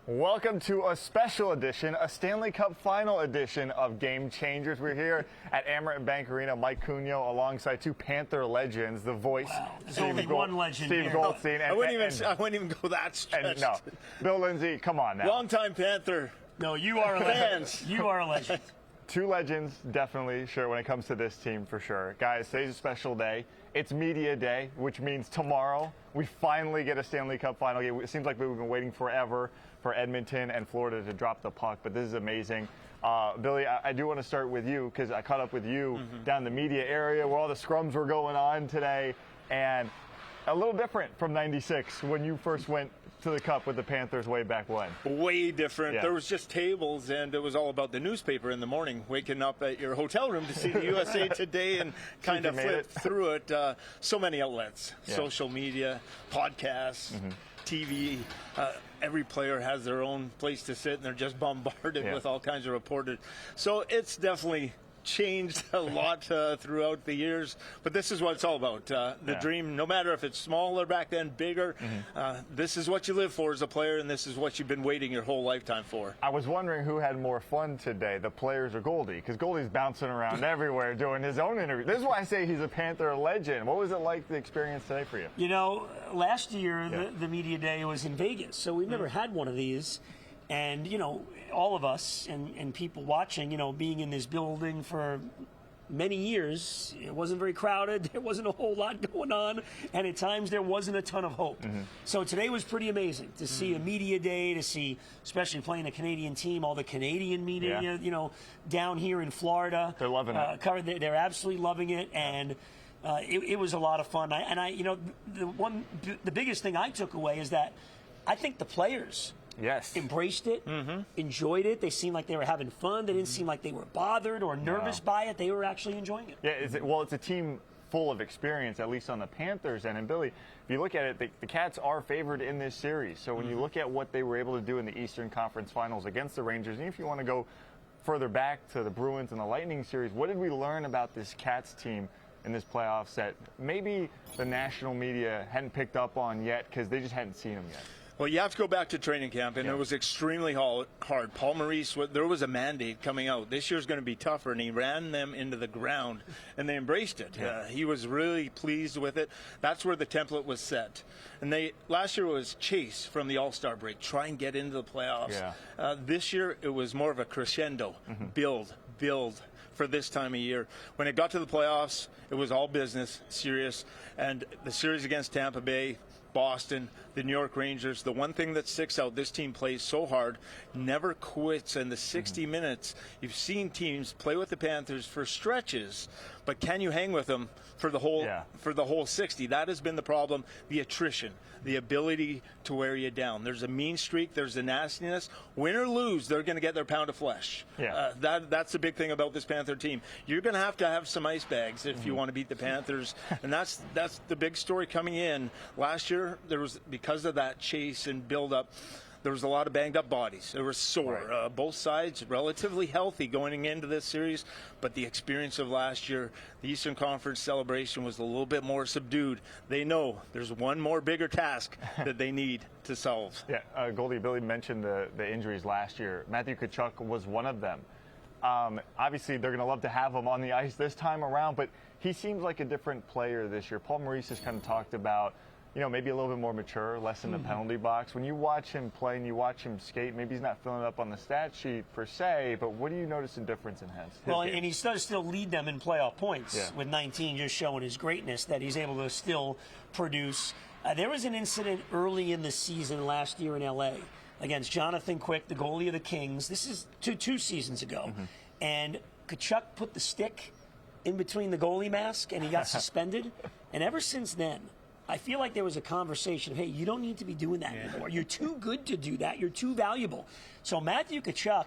Welcome to a special edition, a Stanley Cup final edition of Game Changers. We're here at Amerant Bank Arena. Mike Cunio alongside two Panther legends, the voice. Wow, there's only one legend Steve here. Goldstein. I wouldn't even go that stretched. No, Bill Lindsay, come on now. Longtime Panther. No, you are a legend. You are a legend. Two legends, definitely, sure, when it comes to this team, for sure. Guys, today's a special day. It's Media Day, which means tomorrow we finally get a Stanley Cup final game. It seems like we've been waiting forever for Edmonton and Florida to drop the puck, but this is amazing. Billy, I do want to start with you because I caught up with you down the media area where all the scrums were going on today, and a little different from '96 when you first went to the Cup with the Panthers way back when. Way different. Yeah. There was just tables, and it was all about the newspaper in the morning, waking up at your hotel room to see the USA Today and kind of flip through it. So many outlets, social media, podcasts, TV. Every player has their own place to sit, and they're just bombarded with all kinds of reported. So it's definitely changed a lot throughout the years, but this is what it's all about. The dream, no matter if it's smaller back then, bigger, this is what you live for as a player, and this is what you've been waiting your whole lifetime for. I was wondering who had more fun today, the players or Goldie, because Goldie's bouncing around everywhere doing his own interview. This is why I say he's a Panther legend. What was it like, the experience today for you? You know, last year the media day was in Vegas, so we've never had one of these. And, you know, all of us and people watching, you know, being in this building for many years, it wasn't very crowded. There wasn't a whole lot going on. And at times there wasn't a ton of hope. So today was pretty amazing to see a media day, to see, especially playing a Canadian team, all the Canadian media, you know, down here in Florida. They're loving it. They're absolutely loving it. And it was a lot of fun. You know, the biggest thing I took away is that I think the players embraced it, enjoyed it. They seemed like they were having fun. They didn't seem like they were bothered or nervous by it. They were actually enjoying it. Yeah, it's a team full of experience, at least on the Panthers end. And Billy, if you look at it, the Cats are favored in this series. So when you look at what they were able to do in the Eastern Conference Finals against the Rangers, and if you want to go further back to the Bruins and the Lightning series, what did we learn about this Cats team in this playoff set? Maybe the national media hadn't picked up on yet because they just hadn't seen them yet. Well, you have to go back to training camp, and it was extremely hard. Paul Maurice, there was a mandate coming out. This year's going to be tougher, and he ran them into the ground, and they embraced it. He was really pleased with it. That's where the template was set. And last year was chase from the All-Star break, try and get into the playoffs. This year it was more of a crescendo, build for this time of year. When it got to the playoffs, it was all business, serious, and the series against Tampa Bay, Boston, the New York Rangers, the one thing that sticks out, this team plays so hard, never quits. In the 60 minutes, you've seen teams play with the Panthers for stretches, but can you hang with them for the whole 60? That has been the problem, the attrition, the ability to wear you down. There's a mean streak, there's a nastiness. Win or lose, they're going to get their pound of flesh. That's the big thing about this Panther team. You're going to have some ice bags if you want to beat the Panthers, and that's the big story coming in. Last year, there was, because of that chase and build-up, there was a lot of banged-up bodies. They were sore. Both sides relatively healthy going into this series, but the experience of last year, the Eastern Conference celebration was a little bit more subdued. They know there's one more bigger task that they need to solve. Goldie, Billy mentioned the injuries last year. Matthew Tkachuk was one of them. Obviously, they're going to love to have him on the ice this time around, but he seems like a different player this year. Paul Maurice has kind of talked about, you know, maybe a little bit more mature, less in the penalty box. When you watch him play and you watch him skate, maybe he's not filling it up on the stat sheet per se, but what do you notice in difference in his Well, game? and he does still lead them in playoff points with 19, just showing his greatness that he's able to still produce. There was an incident early in the season last year in L.A. against Jonathan Quick, the goalie of the Kings. This is two seasons ago. And Tkachuk put the stick in between the goalie mask, and he got suspended. And ever since then, I feel like there was a conversation of, hey, you don't need to be doing that anymore. You're too good to do that. You're too valuable. So Matthew Tkachuk,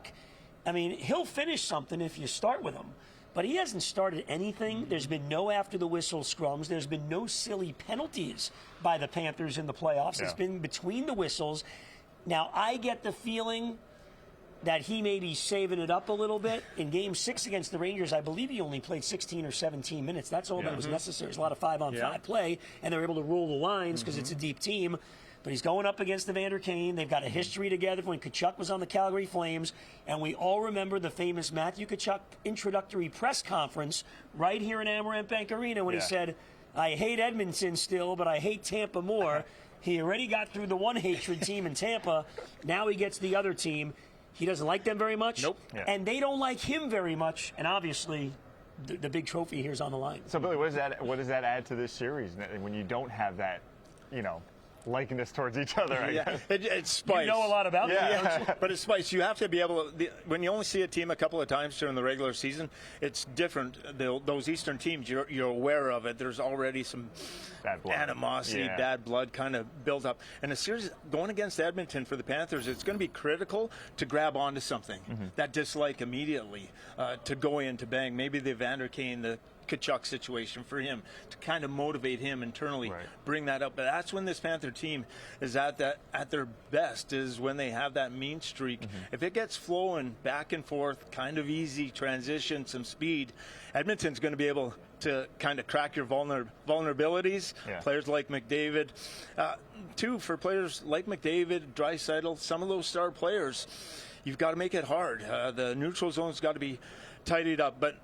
I mean, he'll finish something if you start with him. But he hasn't started anything. There's been no after-the-whistle scrums. There's been no silly penalties by the Panthers in the playoffs. It's been between the whistles. Now, I get the feeling that he may be saving it up a little bit. In Game 6 against the Rangers, I believe he only played 16 or 17 minutes. That's all that was necessary. There's a lot of 5-on-5 play, and they're able to roll the lines because it's a deep team. but he's going up against Evander Kane. They've got a history together when Tkachuk was on the Calgary Flames, and we all remember the famous Matthew Tkachuk introductory press conference right here in Amarant Bank Arena when he said, I hate Edmonton still, but I hate Tampa more. He already got through the one hatred team in Tampa. Now he gets the other team. He doesn't like them very much. Nope. And they don't like him very much. And obviously, the big trophy here is on the line. So, Billy, what does that add to this series when you don't have that, likeness towards each other? I guess. It's spice. You know a lot about them, don't you? But it's spice. You have to be able to, when you only see a team a couple of times during the regular season, it's different. Those Eastern teams, you're aware of it. There's already some bad blood. animosity, bad blood kind of built up. And a series going against Edmonton for the Panthers, it's going to be critical to grab onto something, that dislike immediately, to go in, to bang. Maybe the Evander Kane, the Tkachuk situation for him, to kind of motivate him internally, bring that up. But that's when this Panther team is at their best, is when they have that mean streak. If it gets flowing back and forth, kind of easy transition, some speed, Edmonton's going to be able to kind of crack your vulnerabilities. Players like McDavid, too, for players like McDavid, Draisaitl, some of those star players, you've got to make it hard. The neutral zone's got to be tidied up. But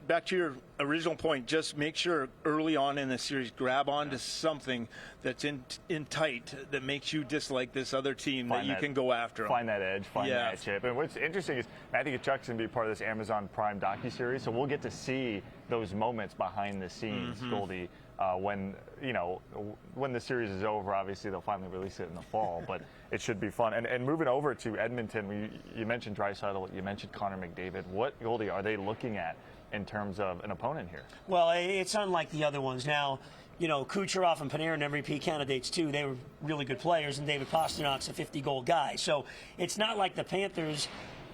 back to your original point, just make sure early on in the series, grab onto something that's in tight that makes you dislike this other team, that you can go after them. Find that edge, find that chip. And what's interesting is Matthew Tkachuk's going to be part of this Amazon Prime docuseries, so we'll get to see those moments behind the scenes, Goldie, when the series is over. Obviously, they'll finally release it in the fall, but it should be fun. And moving over to Edmonton, you mentioned Draisaitl, you mentioned Connor McDavid. What, Goldie, are they looking at in terms of an opponent here? Well, it's unlike the other ones. Now, Kucherov and Panarin, MVP candidates too. They were really good players, and David Pasternak's a 50-goal guy. So it's not like the Panthers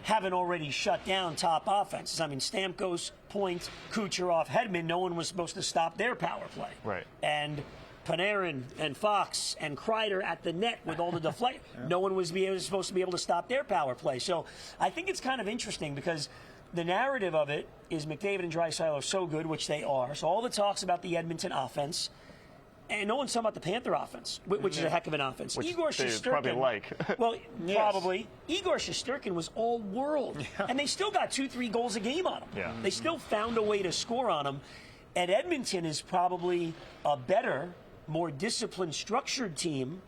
haven't already shut down top offenses. I mean, Stamkos, Point, Kucherov, Hedman, no one was supposed to stop their power play. Right. And Panarin and Fox and Kreider at the net with all the deflect. No one was supposed to be able to stop their power play. So I think it's kind of interesting because the narrative of it is McDavid and Draisaitl are so good, which they are. So all the talks about the Edmonton offense, and no one's talking about the Panther offense, which is a heck of an offense. Which Igor they Shesterkin, probably like. Well, probably. Igor Shesterkin was all world, and they still got 2-3 goals a game on him. They still found a way to score on him. And Edmonton is probably a better, more disciplined, structured team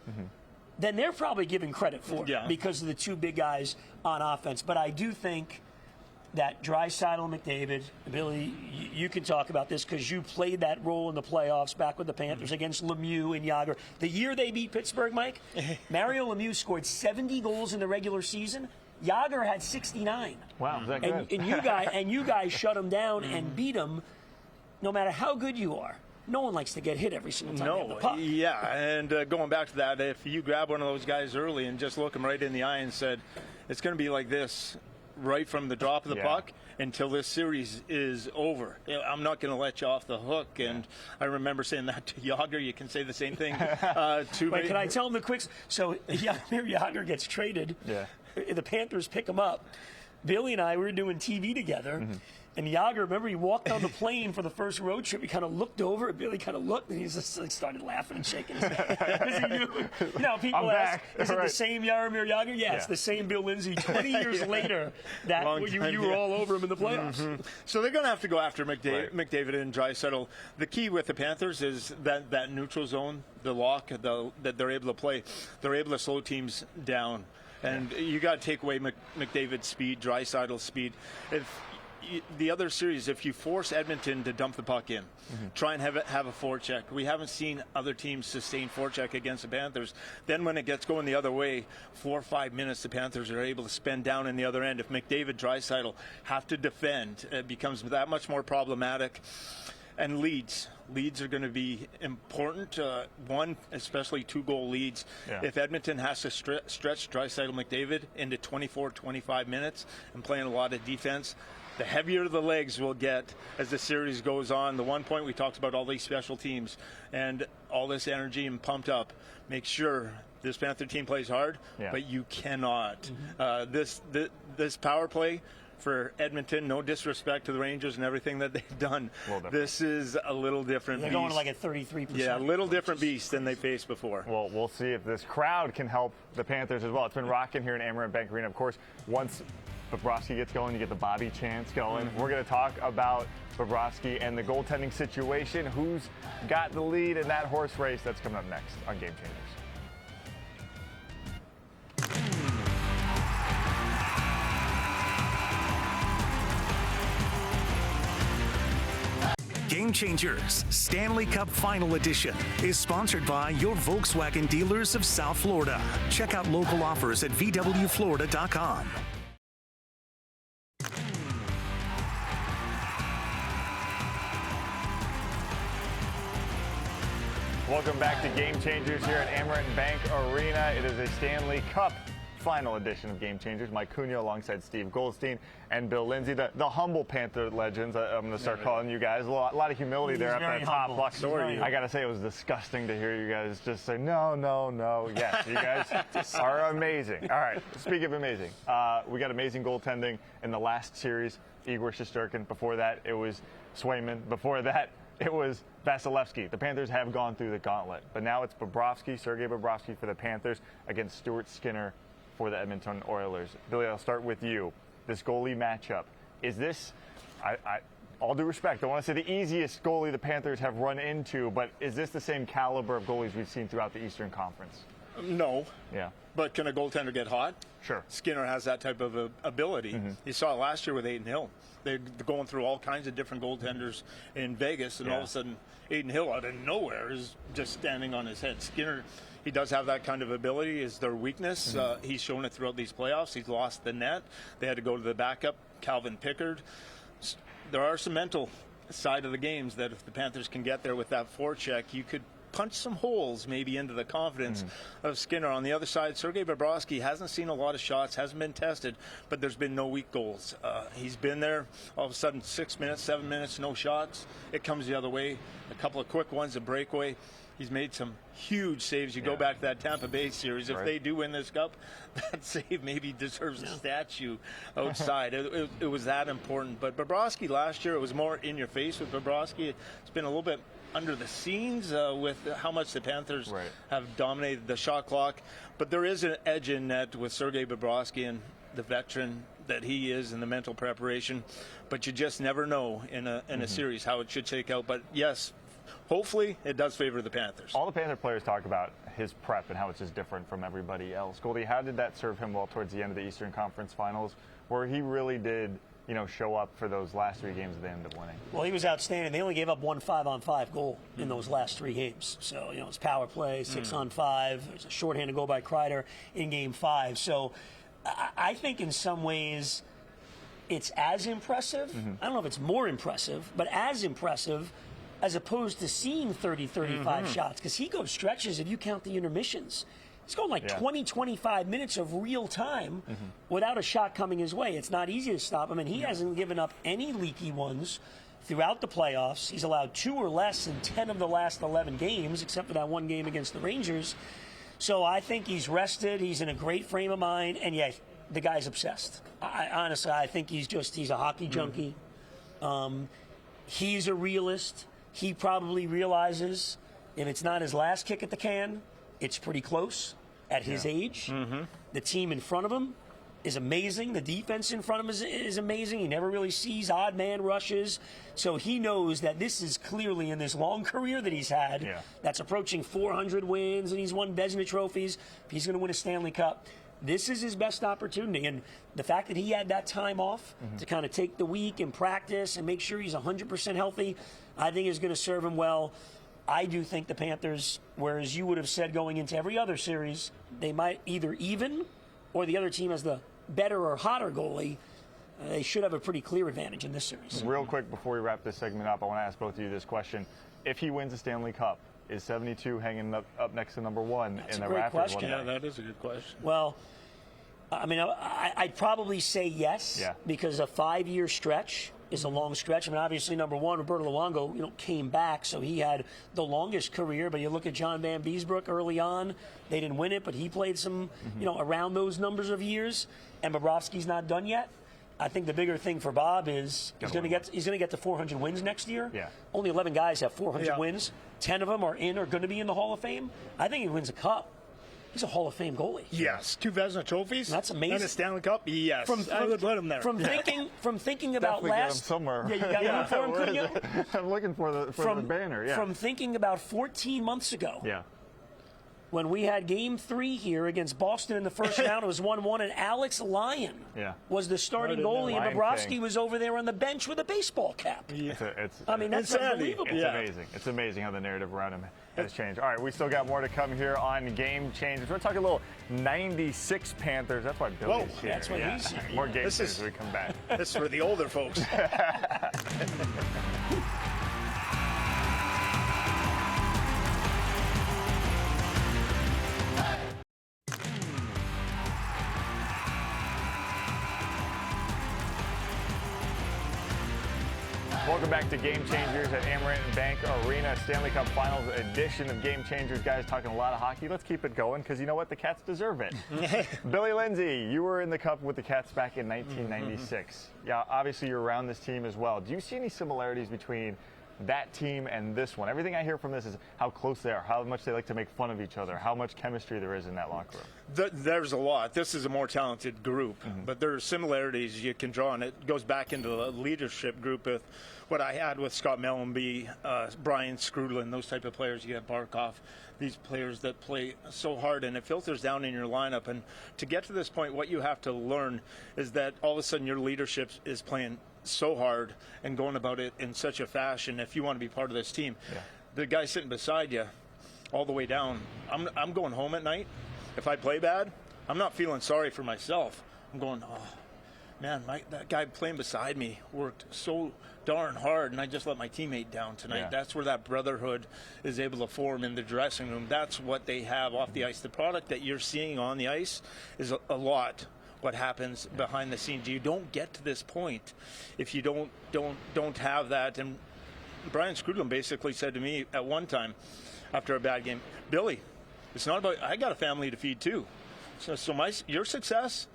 than they're probably given credit for because of the two big guys on offense. But I do think that Draisaitl, McDavid, Billy, you can talk about this because you played that role in the playoffs back with the Panthers against Lemieux and Jagr. The year they beat Pittsburgh, Mike, Mario Lemieux scored 70 goals in the regular season. Jagr had 69. Wow, is that good? And you guys shut him down and beat him, no matter how good you are. No one likes to get hit every single time they have the puck. And going back to that, if you grab one of those guys early and just look him right in the eye and said, it's going to be like this right from the drop of the puck until this series is over. I'm not going to let you off the hook. And I remember saying that to Jagr. You can say the same thing to me. Can I tell him the quick? So Jagr gets traded. The Panthers pick him up. Billy and I, we were doing TV together. And Jagr, remember, he walked on the plane for the first road trip. He kind of looked over at Billy, kind of looked, and he just started laughing and shaking his head. Because he knew, people ask, is it the same Jaromir Jagr? Yeah, it's the same Bill Lindsay 20 years later that you were all over him in the playoffs. So they're going to have to go after McDavid and Draisaitl. The key with the Panthers is that neutral zone, the lock that they're able to play. They're able to slow teams down. And you got to take away McDavid's speed, Draisaitl's speed. The other series, if you force Edmonton to dump the puck in, try and have a forecheck. We haven't seen other teams sustain forecheck against the Panthers. Then when it gets going the other way, 4 or 5 minutes, the Panthers are able to spend down in the other end. If McDavid, Draisaitl have to defend, it becomes that much more problematic. And leads are going to be important. One, especially 2-goal leads. If Edmonton has to stretch Draisaitl, McDavid into 24, 25 minutes and playing a lot of defense, the heavier the legs will get as the series goes on. The one point we talked about all these special teams and all this energy and pumped up. Make sure this Panther team plays hard, but you cannot. This power play for Edmonton. No disrespect to the Rangers and everything that they've done. This is a little different They're beast. going to like a 33%. Yeah, a little different beast than they faced before. Well, we'll see if this crowd can help the Panthers as well. It's been rocking here in Amerant Bank Arena. Of course, once Bobrovsky gets going, you get the Bobby chants going. We're going to talk about Bobrovsky and the goaltending situation. Who's got the lead in that horse race? That's coming up next on Game Changers. Game Changers Stanley Cup Final Edition is sponsored by your Volkswagen dealers of South Florida. Check out local offers at VWFlorida.com. Welcome back to Game Changers here at Amerant Bank Arena. It is a Stanley Cup Final Edition of Game Changers. Mike Cunha alongside Steve Goldstein and Bill Lindsay, the humble Panther legends. I'm going to start calling you guys. A lot of humility there at the top. I got to say, it was disgusting to hear you guys just say, no, no, no. Yes, you guys are amazing. All right, speaking of amazing, we got amazing goaltending in the last series. Igor Shesterkin. Before that, it was Swayman. Before that, it was Vasilevsky. The Panthers have gone through the gauntlet, but now it's Bobrovsky, Sergei Bobrovsky for the Panthers against Stuart Skinner for the Edmonton Oilers. Billy, I'll start with you. This goalie matchup, is this, all due respect, I want to say the easiest goalie the Panthers have run into, but is this the same caliber of goalies we've seen throughout the Eastern Conference? No. Yeah. But can a goaltender get hot? Sure. Skinner has that type of ability. You saw it last year with Aiden Hill. They're going through all kinds of different goaltenders in Vegas, and all of a sudden, Aiden Hill out of nowhere is just standing on his head. Skinner, he does have that kind of ability. Is their weakness. He's shown it throughout these playoffs. He's lost the net. They had to go to the backup, Calvin Pickard. There are some mental side of the games that if the Panthers can get there with that forecheck, you could punch some holes maybe into the confidence of Skinner. On the other side, Sergei Bobrovsky hasn't seen a lot of shots, hasn't been tested, but there's been no weak goals. He's been there, all of a sudden 6 minutes, 7 minutes, no shots. It comes the other way. A couple of quick ones, a breakaway. He's made some huge saves. You go back to that Tampa Bay series. If they do win this cup, that save maybe deserves a statue outside. It was that important. But Bobrovsky last year, it was more in your face with Bobrovsky. It's been a little bit under the scenes with how much the Panthers have dominated the shot clock. But there is an edge in net with Sergei Bobrovsky and the veteran that he is in the mental preparation. But you just never know in a series how it should shake out. But yes, hopefully it does favor the Panthers. All the Panther players talk about his prep and how it's just different from everybody else. Goldie, how did that serve him well towards the end of the Eastern Conference Finals, where he really did, show up for those last 3 games at the end of winning? Well, he was outstanding. They only gave up one 5-on-5 goal in those last 3 games. So, it's power play, 6-on-5. There's a shorthanded goal by Kreider in Game 5. So I think in some ways it's as impressive. I don't know if it's more impressive, but as impressive as opposed to seeing 30, 35 shots. Because he goes stretches, if you count the intermissions. He's going like 20, 25 minutes of real time without a shot coming his way. It's not easy to stop him, and he hasn't given up any leaky ones throughout the playoffs. He's allowed 2 or less in 10 of the last 11 games, except for that one game against the Rangers. So I think he's rested. He's in a great frame of mind, and the guy's obsessed. Honestly, I think he's a hockey junkie. He's a realist. He probably realizes if it's not his last kick at the can, it's pretty close at his age. The team in front of him is amazing. The defense in front of him is amazing. He never really sees odd man rushes. So he knows that this is clearly in this long career that he's had that's approaching 400 wins, and he's won Vezina trophies. If he's going to win a Stanley Cup, this is his best opportunity. And the fact that he had that time off to kind of take the week and practice and make sure he's 100% healthy, I think is going to serve him well. I do think the Panthers, whereas you would have said going into every other series, they might either even or the other team has the better or hotter goalie, they should have a pretty clear advantage in this series. Real quick, before we wrap this segment up, I want to ask both of you this question. If he wins the Stanley Cup, is 72 hanging up next to number 1 That's in a the great rafters? question. Yeah, that is a good question. Well, I mean, I'd probably say yes, because a 5-year stretch is a long stretch. I mean, obviously, number 1, Roberto Luongo, came back, so he had the longest career. But you look at John Van Beesbrook early on; they didn't win it, but he played some, around those numbers of years. And Bobrovsky's not done yet. I think the bigger thing for Bob is he's going to get to 400 wins next year. Yeah. Only 11 guys have 400 wins. 10 of them are going to be in the Hall of Fame. I think he wins a cup. He's a Hall of Fame goalie. Yes, 2 Vezina trophies. That's amazing. And a Stanley Cup. Yes, I would let him there. From thinking about Definitely get him somewhere. Yeah, you got room for him, couldn't you? I'm looking for the banner. Yeah. From thinking about 14 months ago. Yeah. When we had Game 3 here against Boston in the first round, it was 1-1, and Alex Lyon was the starting goalie, and Bobrovsky was over there on the bench with a baseball cap. Yeah. I mean, that's unbelievable. It's amazing. It's amazing how the narrative around him has changed. All right, we still got more to come here on Game Changers. We're talking a little 96 Panthers. That's why Billy's here. That's why he's here. More Game Changers as we come back. This is for the older folks. Welcome back to Game Changers at Amaranth Bank Arena, Stanley Cup Finals edition of Game Changers. Guys, talking a lot of hockey. Let's keep it going because you know what? The Cats deserve it. Billy Lindsay, you were in the Cup with the Cats back in 1996. Yeah, obviously you're around this team as well. Do you see any similarities between that team and this one? Everything I hear from this is how close they are, how much they like to make fun of each other, how much chemistry there is in that locker room. There's a lot. This is a more talented group, but there are similarities you can draw, and it goes back into the leadership group with what I had with Scott Mellenby, Brian Skrudlin, those type of players. You have Barkov, these players that play so hard, and it filters down in your lineup. And to get to this point, what you have to learn is that all of a sudden your leadership is playing so hard and going about it in such a fashion. If you want to be part of this team, the guy sitting beside you all the way down, I'm going home at night. If I play bad, I'm not feeling sorry for myself. I'm going, oh man, that guy playing beside me worked so darn hard, and I just let my teammate down tonight. That's where that brotherhood is able to form in the dressing room. That's what they have off the ice. The product that you're seeing on the ice is a lot what happens behind the scenes. You don't get to this point if you don't have that. And Brian Skrudlin basically said to me at one time after a bad game, Billy, it's not about, I got a family to feed too. So your success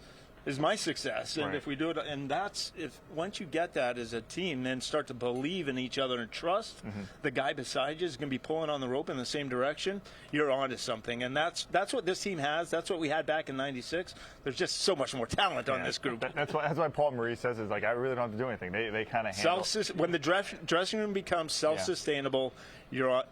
is my success, and if we do it, and that's once you get that as a team, then start to believe in each other and trust the guy beside you is going to be pulling on the rope in the same direction. You're onto something, and that's what this team has. That's what we had back in '96. There's just so much more talent on this group. That's why Paul Maurice says is like, I really don't have to do anything. They kind of handle. When the dressing room becomes self-sustainable,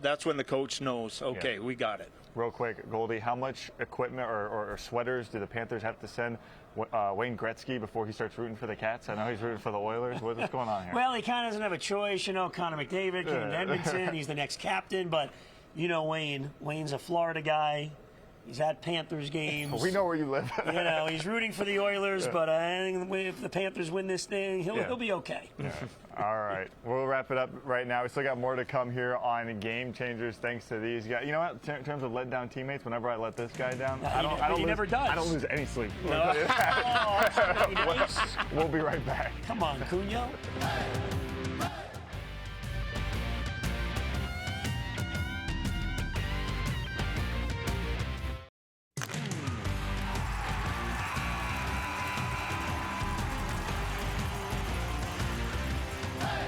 that's when the coach knows. Okay, we got it. Real quick, Goldie, how much equipment or sweaters do the Panthers have to send Wayne Gretzky before he starts rooting for the Cats? I know he's rooting for the Oilers. What's going on here? Well, he kind of doesn't have a choice. You know, Connor McDavid came to Edmonton. He's the next captain. But, you know, Wayne's a Florida guy. He's at Panthers games. We know where you live. You know, he's rooting for the Oilers, but I think if the Panthers win this thing, he'll be okay. All right. We'll wrap it up right now. We still got more to come here on Game Changers thanks to these guys. You know what? In terms of let down teammates, whenever I let this guy down, he never does. I don't lose any sleep. No. Nice. We'll be right back. Come on, Cunha.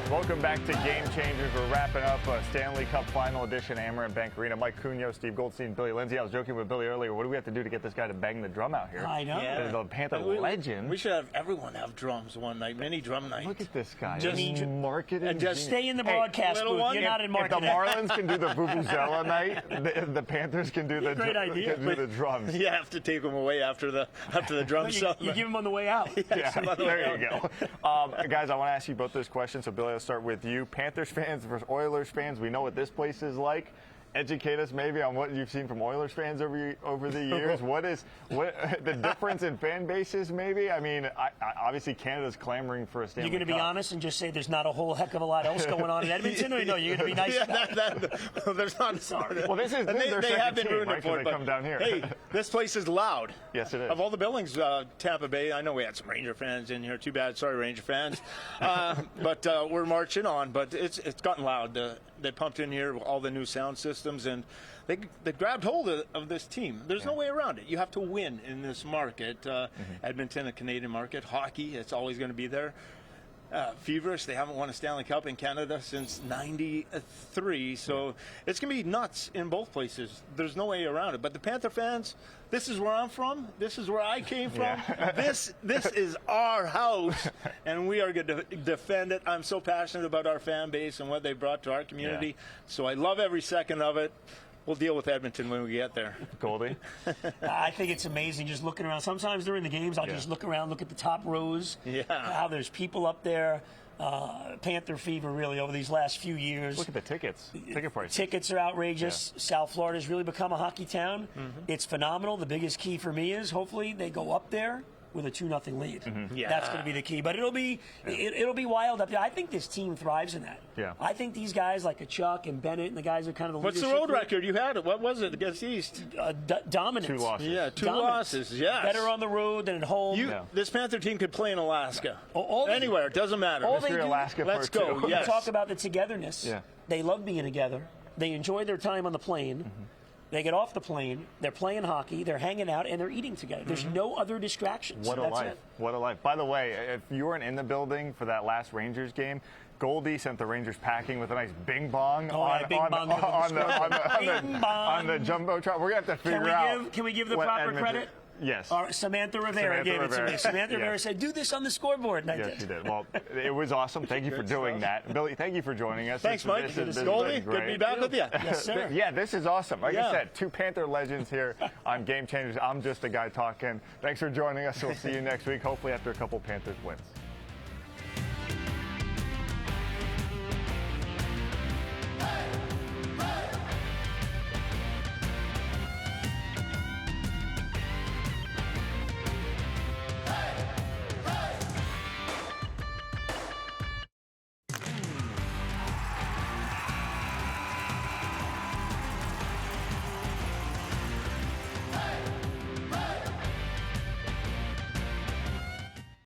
Welcome back to Game Changers. We're wrapping up a Stanley Cup Final Edition, Amaranth Bank Arena. Mike Cunha, Steve Goldstein, Billy Lindsay. I was joking with Billy earlier. What do we have to do to get this guy to bang the drum out here? I know. Yeah. The Panther legend. We should have everyone have drums one night, mini drum night. Look at this guy. Just marketing. And just stay in the broadcast booth. You're not in marketing. If the Marlins can do the Vuvuzela night, the Panthers can do the drums. You have to take them away after the drum song. You give them on the way out. There you go. Guys, I want to ask you both this question. So, Billy, I'll start with you. Panthers fans versus Oilers fans. We know what this place is like. Educate us maybe on what you've seen from Oilers fans over the years. what the difference in fan bases maybe? I mean, obviously Canada's clamoring for a Stanley Cup. You're going to be honest and just say there's not a whole heck of a lot else going on in Edmonton, or no? You're going to be nice. There's not. Sorry. Well, this is their second team, right? Because they come down here. Hey, this place is loud. Yes, it is. Of all the buildings, Tampa Bay. I know we had some Ranger fans in here. Too bad. Sorry, Ranger fans. But we're marching on. But it's gotten loud. They pumped in here all the new sound systems. systems, and they grabbed hold of this team. There's no way around it. You have to win in this market. Edmonton, a Canadian market. Hockey, it's always going to be there. Feverish. They haven't won a Stanley Cup in Canada since '93, so it's going to be nuts in both places. There's no way around it. But the Panther fans, this is where I'm from. This is where I came from. Yeah. This is our house, and we are going to defend it. I'm so passionate about our fan base and what they brought to our community, so I love every second of it. We'll deal with Edmonton when we get there. Goldie? I think it's amazing just looking around. Sometimes during the games, I'll just look around, look at the top rows, how there's people up there. Panther fever, really, over these last few years. Look at the tickets. Ticket prices. Tickets are outrageous. South Florida's really become a hockey town. It's phenomenal. The biggest key for me is hopefully they go up there with a 2-0 lead. That's going to be the key. But it'll be wild up there. I think this team thrives in that. Yeah. I think these guys like a Chuck and Bennett and the guys are kind of the What's the leadership road group. record? You had it. What was it against East? Dominance. 2 losses. Yeah, 2 Dominance. losses. Yes. Better on the road than at home. This Panther team could play in Alaska. All they- Anywhere. It doesn't matter. all they Mr. do- Alaska Let's for go. two. Yes. Talk about the togetherness. Yeah. They love being together. They enjoy their time on the plane. They get off the plane, they're playing hockey, they're hanging out, and they're eating together. There's no other distractions. What a That's life. it. What a life. By the way, if you weren't in the building for that last Rangers game, Goldie sent the Rangers packing with a nice bing bong on bing bong the Bing bong. jumbotron. We're going to have to figure out. Can we give the what proper Edmonton- credit? Yes. Samantha Rivera gave it to me. Samantha Rivera said, do this on the scoreboard. And I Yes, did. you did. Well, it was awesome. Thank you for doing that. Billy, thank you for joining us. Thanks, Mike. This has Goldie, been good to be great. back with you. Yes, sir. Yeah, this is awesome. Like I Yeah. said, 2 Panther legends here on Game Changers. I'm just a guy talking. Thanks for joining us. We'll see you next week, hopefully after a couple Panthers wins.